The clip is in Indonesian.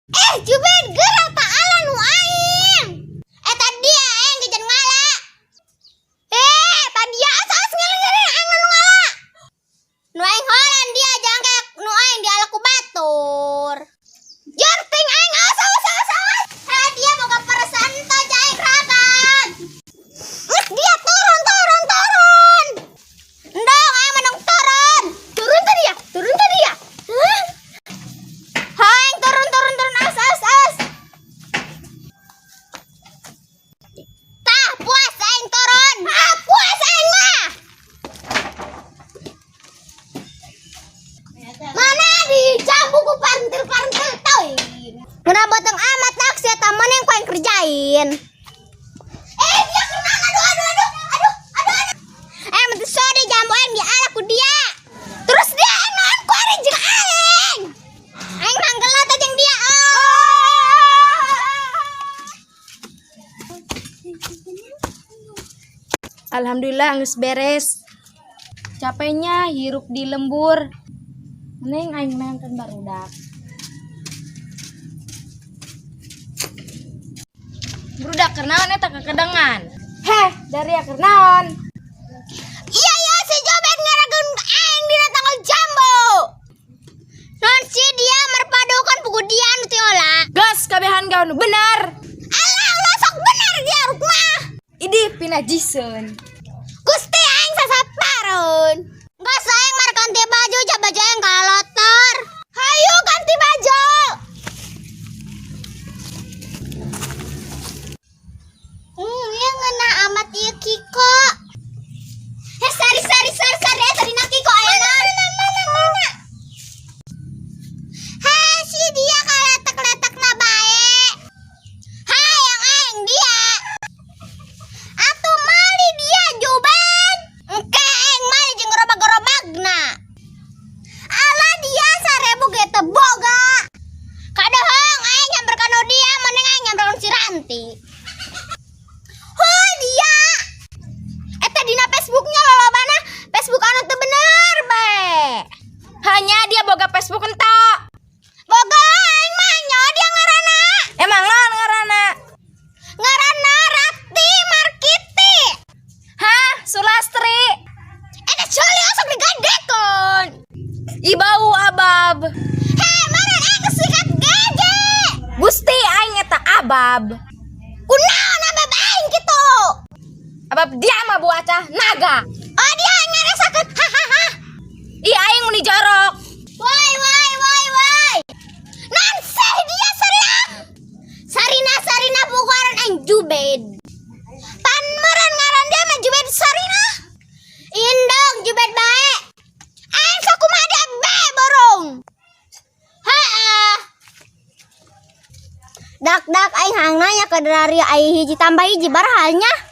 Jubed gerak ta'ala nu aing. Tadi aing kejan ngala. Tadi asas ngeleng-ngeleng aing nu ngala. Nu aing holan dia jangan kayak nu aing di alaku batur. Jorting aing asas. Dia boga perasaan teh aing ragan. Dia turun. Ndong aing menang turun. Turun tadi ya. Aing turun as. Tah puas aing turun. Puas aing mah. Mana di jambu ku pantil teuing. Mun botong amat taksi eta mana yang paling kerjain. Dia kena aduh. Mati sorry jambu aing di alaku dia. Terus dia emang kuari jeung aing. Aing manggelat aja dia. Alhamdulillah geus beres. Capeknya hirup di lembur. Neng aing nangkeun barudak. Budak kenaon eta kekedengan. Dari ya kenaon. Iya si Jobet ngarageun aing dina tanggal jambu. Non si dia merpadukan pugu dia anu tiola. Gas kabehan gaun bener. Alah sok bener dia rukmah. Idih pinajiseun. Gusti aing sasapareun. Geus aing mar ganti baju baju aing kalotor. Hayu ganti baju. Ieu ngeuna amat ieu Kiko. Sari tadi na Kiko aya mana. Si dia kaletek-letekna bae. Yang aing dia. Atuh mali dia Jubed. Engke aing mali jeung gerobag-gerobagna. Alah dia 1000 ge teu boga. Kadeheung aing nyamper kana dia mending aing nyamper ka si Ranti. Dia. Eta dina Facebooknya lolobana Facebook anu teu bener bae. Hanya dia boga Facebook entok. Boga aing mah nya dia ngaranna. Emang naon ngaranna? Ngaranna Rati Markiti. Sulastri. Eta ceuli osok digadekeun. Ibau abab. Maren aing geus sikat gede. Gusti aing eta abab. Kunaon abab aing kitu? Abab dia mah buacah naga. Dia ngarasakeun hahaha. Ih aing muni jorok. Woi. Nanseh dia Sarina puguaran aing Jubed. Pan meureun ngaran dia mah Jubed Sarina. Indong Jubed bae. Aing sakumaha dia bae borong. Dak aing hang nanya ke dari ai hiji tambah hiji barahalnya.